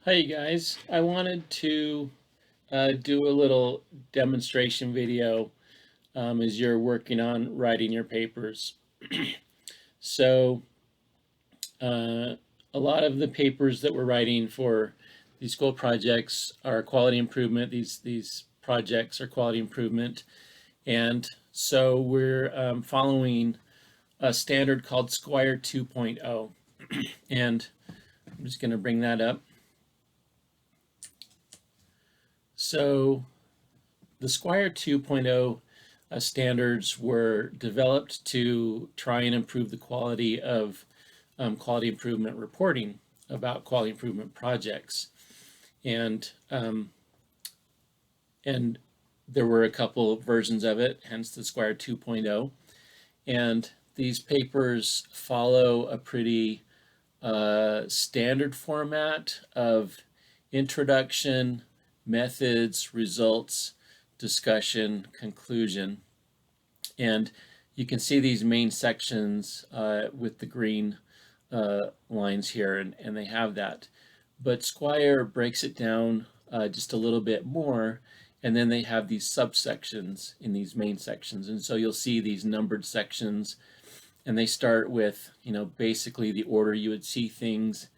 Hi guys, I wanted to do a little demonstration video as you're working on writing your papers. So uh, a lot of the papers that we're writing for these school projects are quality improvement. These projects are quality improvement, and so we're following a standard called SQUIRE 2.0, and I'm just going to bring that up. So the SQUIRE 2.0 standards were developed to try and improve the quality of quality improvement reporting about quality improvement projects. And and there were a couple of versions of it, hence the SQUIRE 2.0. And these papers follow a pretty standard format of introduction, methods, results, discussion, conclusion. And you can see these main sections with the green lines here, and they have that. But SQUIRE breaks it down just a little bit more, and then they have these subsections in these main sections. And so you'll see these numbered sections, and they start with, basically the order you would see things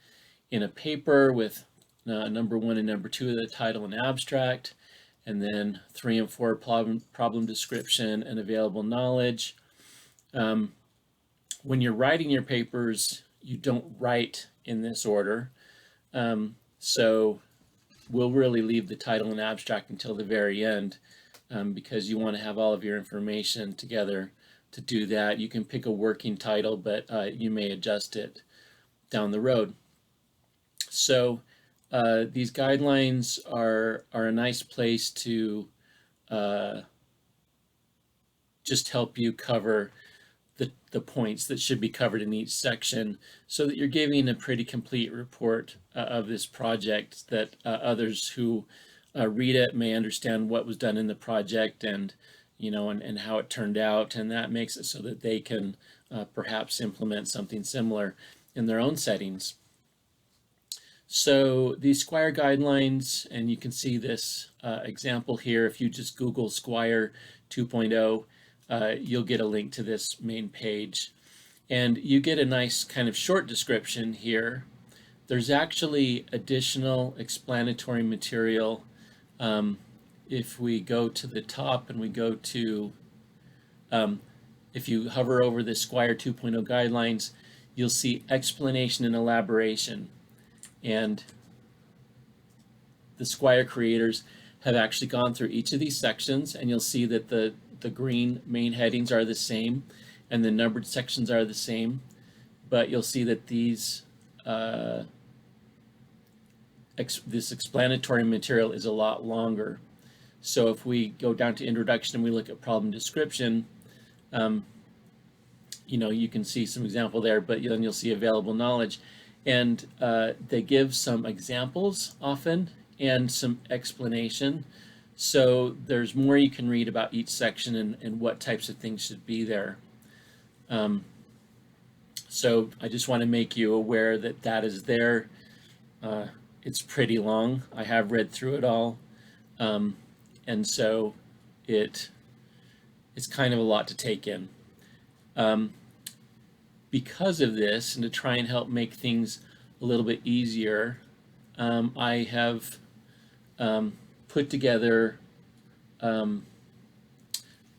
in a paper with number 1 and number 2 of the title and abstract, and then 3 and 4 problem description and available knowledge. When you're writing your papers, you don't write in this order. So we'll really leave the title and abstract until the very end because you want to have all of your information together to do that. You can pick a working title, but you may adjust it down the road. So these guidelines are a nice place to just help you cover the points that should be covered in each section so that you're giving a pretty complete report of this project that others who read it may understand what was done in the project and and how it turned out, and that makes it so that they can perhaps implement something similar in their own settings. So these SQUIRE guidelines, and you can see this example here. If you just Google SQUIRE 2.0, you'll get a link to this main page. And you get a nice kind of short description here. There's actually additional explanatory material. If we go to the top and we go to, if you hover over the SQUIRE 2.0 guidelines, you'll see explanation and elaboration. And the SQUIRE creators have actually gone through each of these sections, and you'll see that the green main headings are the same and the numbered sections are the same, but you'll see that these this explanatory material is a lot longer. So if we go down to introduction and we look at problem description, you can see some example there, but then you'll see available knowledge. And they give some examples often and some explanation. So there's more you can read about each section and what types of things should be there. So I just want to make you aware that that is there. It's pretty long. I have read through it all. And so it's kind of a lot to take in. Because of this, and to try and help make things a little bit easier, I have put together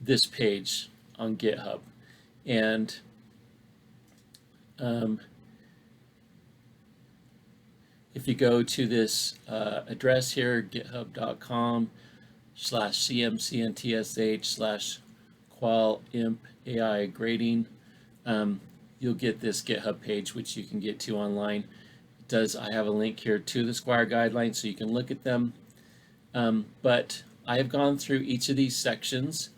this page on GitHub. And if you go to this address here, github.com/cmcntsh/qualimp.ai grading, you'll get this GitHub page, which you can get to online. I have a link here to the SQUIRE guidelines so you can look at them. But I have gone through each of these sections,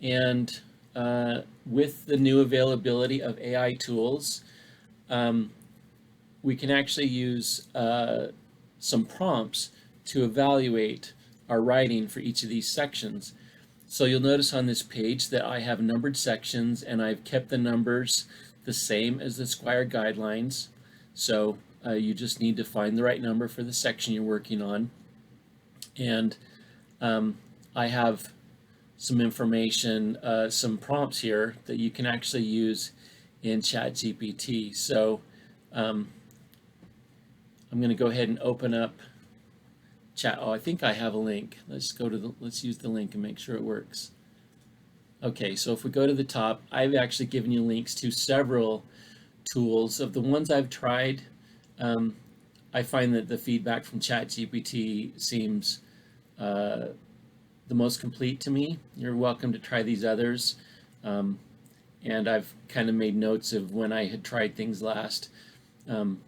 and with the new availability of AI tools, we can actually use some prompts to evaluate our writing for each of these sections. So you'll notice on this page that I have numbered sections, and I've kept the numbers the same as the SQUIRE guidelines. So You just need to find the right number for the section you're working on. And I have some information, some prompts here that you can actually use in ChatGPT. So I'm going to go ahead and open up Chat. Oh, I think I have a link. Let's use the link and make sure it works. Okay, so if we go to the top, I've actually given you links to several tools. Of the ones I've tried, I find that the feedback from ChatGPT seems the most complete to me. You're welcome to try these others. And I've kind of made notes of when I had tried things last, and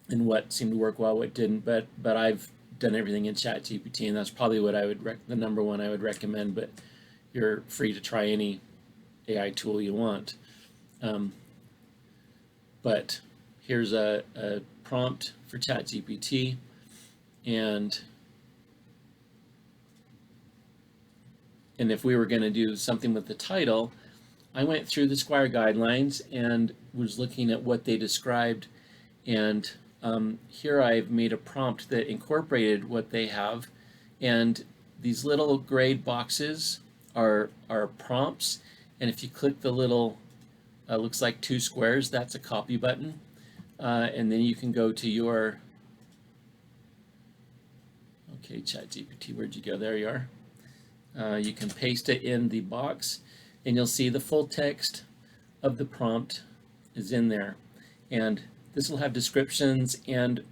what seemed to work well, what didn't. But I've done everything in ChatGPT, and that's probably what I would the number one I would recommend. But you're free to try any AI tool you want. But here's a prompt for ChatGPT, and if we were going to do something with the title, I went through the SQUIRE guidelines and was looking at what they described, and here I've made a prompt that incorporated what they have, and these little grayed boxes are prompts, and if you click the little looks like two squares, that's a copy button, and then you can go to your ChatGPT, where'd you go? There you are. You can paste it in the box, and you'll see the full text of the prompt is in there, and this will have descriptions, and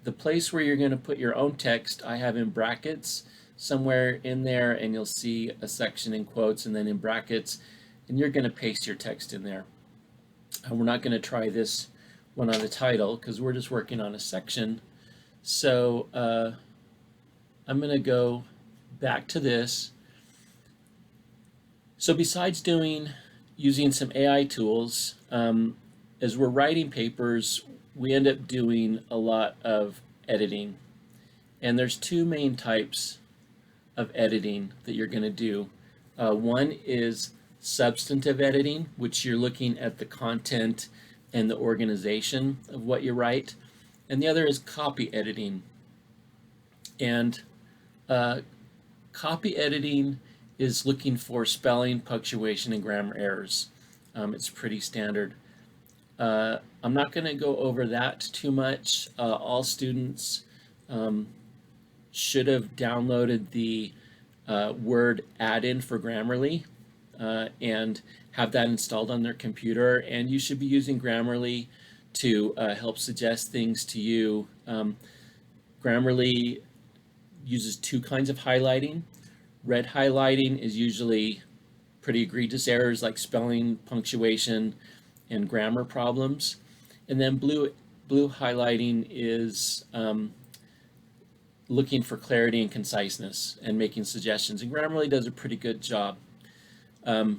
the place where you're going to put your own text I have in brackets somewhere in there, and you'll see a section in quotes and then in brackets, and you're going to paste your text in there. And we're not going to try this one on the title because we're just working on a section. So I'm going to go back to this. So besides using some AI tools, as we're writing papers, we end up doing a lot of editing. And there's two main types of editing that you're going to do. One is substantive editing, which you're looking at the content and the organization of what you write. And the other is copy editing. And copy editing is looking for spelling, punctuation, and grammar errors. It's pretty standard. I'm not going to go over that too much. All students should have downloaded the Word add-in for Grammarly and have that installed on their computer. And you should be using Grammarly to help suggest things to you. Grammarly uses two kinds of highlighting. Red highlighting is usually pretty egregious errors like spelling, punctuation, and grammar problems. And then blue highlighting is looking for clarity and conciseness and making suggestions. And Grammarly does a pretty good job. Let's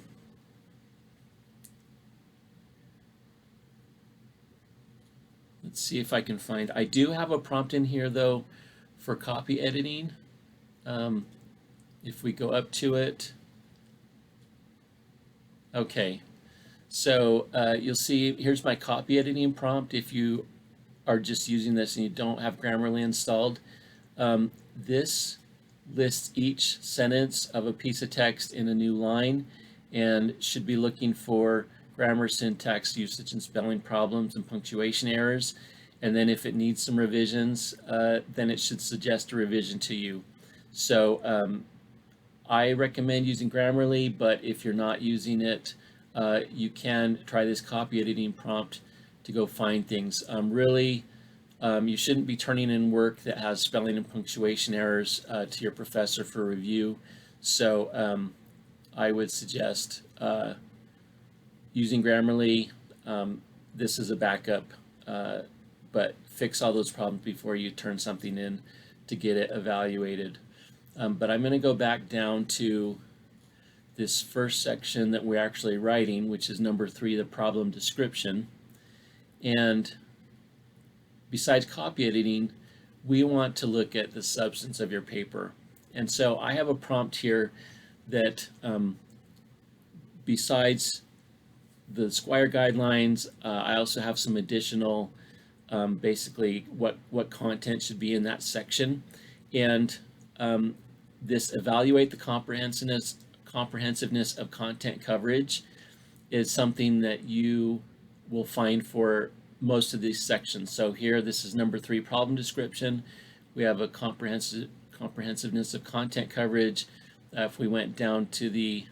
see if I can find, I do have a prompt in here though for copy editing. If we go up to it, okay. So you'll see, here's my copy editing prompt. If you are just using this and you don't have Grammarly installed, this lists each sentence of a piece of text in a new line and should be looking for grammar, syntax, usage, and spelling problems and punctuation errors. And then if it needs some revisions, then it should suggest a revision to you. So I recommend using Grammarly, but if you're not using it, you can try this copy editing prompt to go find things. Really, you shouldn't be turning in work that has spelling and punctuation errors to your professor for review. So I would suggest using Grammarly. This is a backup, but fix all those problems before you turn something in to get it evaluated. But I'm going to go back down to this first section that we're actually writing, which is number 3, the problem description. And besides copy editing, we want to look at the substance of your paper. And so I have a prompt here that besides the SQUIRE guidelines, I also have some additional basically what content should be in that section. And this evaluate the comprehensiveness of content coverage is something that you will find for most of these sections. So here, this is number 3, problem description. We have a comprehensiveness of content coverage. If we went down to the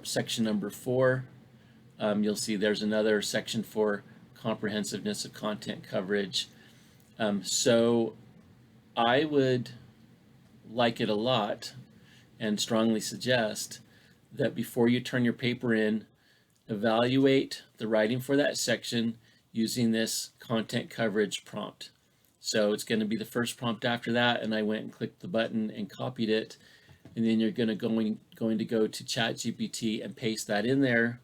section number 4, you'll see there's another section for comprehensiveness of content coverage. So I would like it a lot and strongly suggest that before you turn your paper in, evaluate the writing for that section using this content coverage prompt. So it's going to be the first prompt after that, and I went and clicked the button and copied it, and then you're going to go to ChatGPT and paste that in there.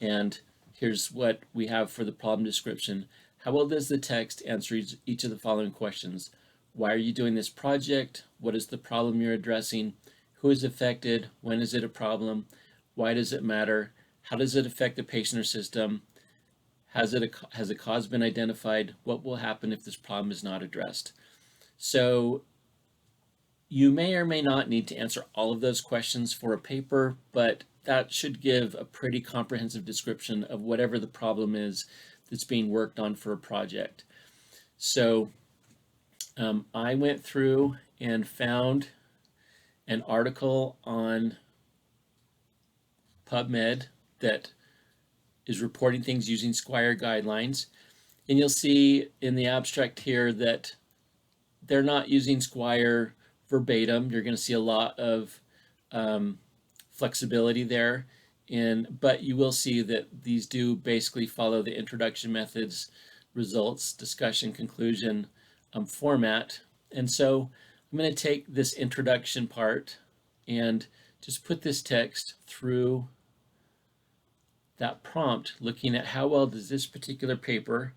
And here's what we have for the problem description. How well does the text answer each of the following questions? Why are you doing this project? What is the problem you're addressing? Who is affected? When is it a problem? Why does it matter? How does it affect the patient or system? Has a cause been identified? What will happen if this problem is not addressed? So you may or may not need to answer all of those questions for a paper, but that should give a pretty comprehensive description of whatever the problem is that's being worked on for a project. So I went through and found an article on PubMed that is reporting things using SQUIRE guidelines. And you'll see in the abstract here that they're not using SQUIRE verbatim. You're going to see a lot of flexibility there. But you will see that these do basically follow the introduction, methods, results, discussion, conclusion format. And so I'm going to take this introduction part and just put this text through that prompt, looking at how well does this particular paper,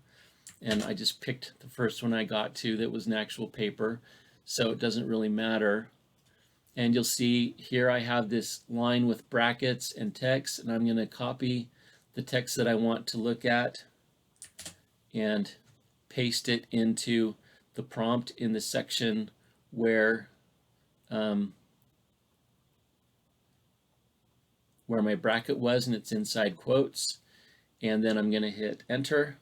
and I just picked the first one I got to that was an actual paper, so it doesn't really matter. And you'll see here I have this line with brackets and text, and I'm going to copy the text that I want to look at and paste it into the prompt in the section where my bracket was, and it's inside quotes. And then I'm going to hit enter.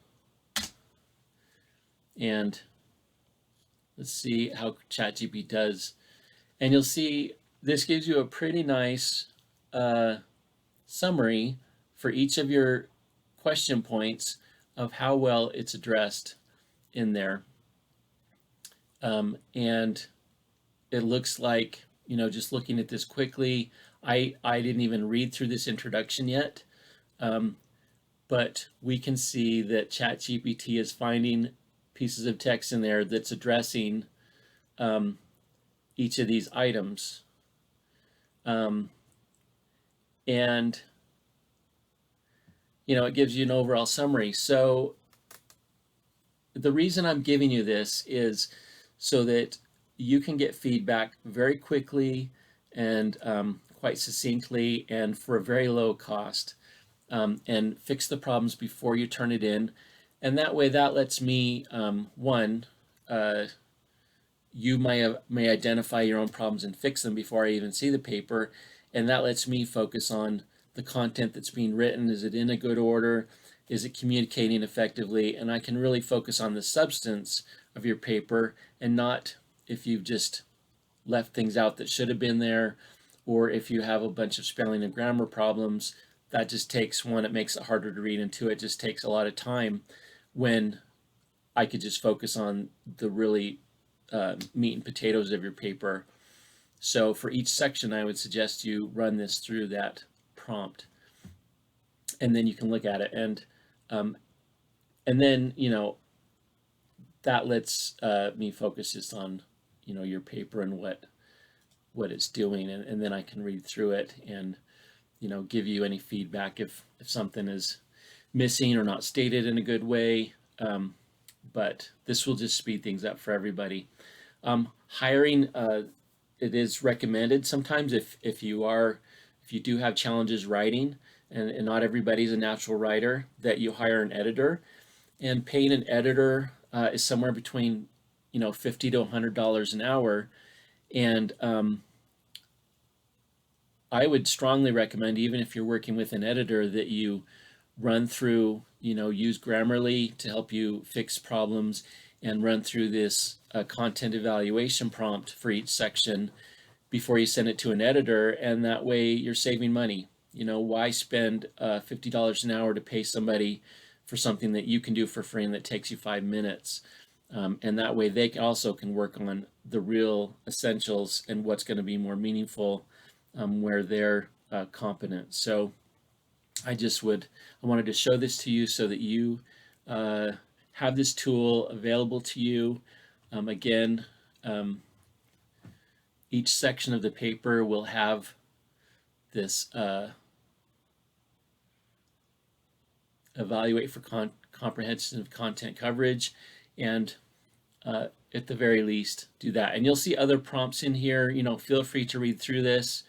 And let's see how ChatGPT does. And you'll see this gives you a pretty nice summary for each of your question points of how well it's addressed in there. And it looks like, just looking at this quickly, I didn't even read through this introduction yet, but we can see that ChatGPT is finding pieces of text in there that's addressing each of these items. And, it gives you an overall summary. So the reason I'm giving you this is so that you can get feedback very quickly and quite succinctly and for a very low cost, and fix the problems before you turn it in. And that way, that lets me, you may identify your own problems and fix them before I even see the paper, and that lets me focus on the content that's being written. Is it in a good order? Is it communicating effectively? And I can really focus on the substance of your paper and not if you've just left things out that should have been there, or if you have a bunch of spelling and grammar problems. That just takes, one, it makes it harder to read, and two, it just takes a lot of time when I could just focus on the really meat and potatoes of your paper. So for each section, I would suggest you run this through that prompt, and then you can look at it, and then that lets me focus just on your paper and what it's doing, and then I can read through it and give you any feedback if something is missing or not stated in a good way. But this will just speed things up for everybody. Hiring, it is recommended sometimes if you do have challenges writing, and not everybody's a natural writer, that you hire an editor. and paying an editor is somewhere between $50 to $100 an hour. And I would strongly recommend, even if you're working with an editor, that you run through, use Grammarly to help you fix problems, and run through this content evaluation prompt for each section before you send it to an editor. And that way you're saving money. Why spend $50 an hour to pay somebody for something that you can do for free and that takes you 5 minutes? And that way they also can work on the real essentials and what's going to be more meaningful where they're competent. So I wanted to show this to you so that you have this tool available to you. Again, each section of the paper will have this evaluate for comprehensive content coverage, and at the very least do that. And you'll see other prompts in here. Feel free to read through this.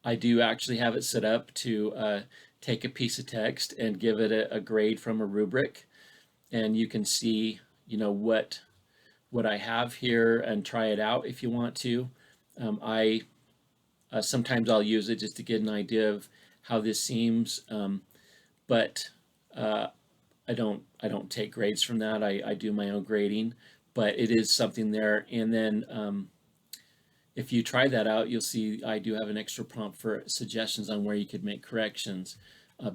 I do actually have it set up to take a piece of text and give it a grade from a rubric, and you can see what I have here and try it out if you want to. Sometimes I'll use it just to get an idea of how this seems, but I don't take grades from that. I do my own grading, but it is something there. And then if you try that out, you'll see I do have an extra prompt for suggestions on where you could make corrections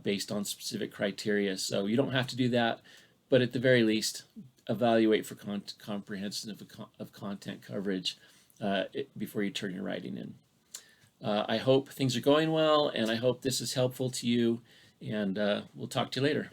based on specific criteria. So you don't have to do that, but at the very least, evaluate for comprehensive of content coverage before you turn your writing in. I hope things are going well, and I hope this is helpful to you, and we'll talk to you later.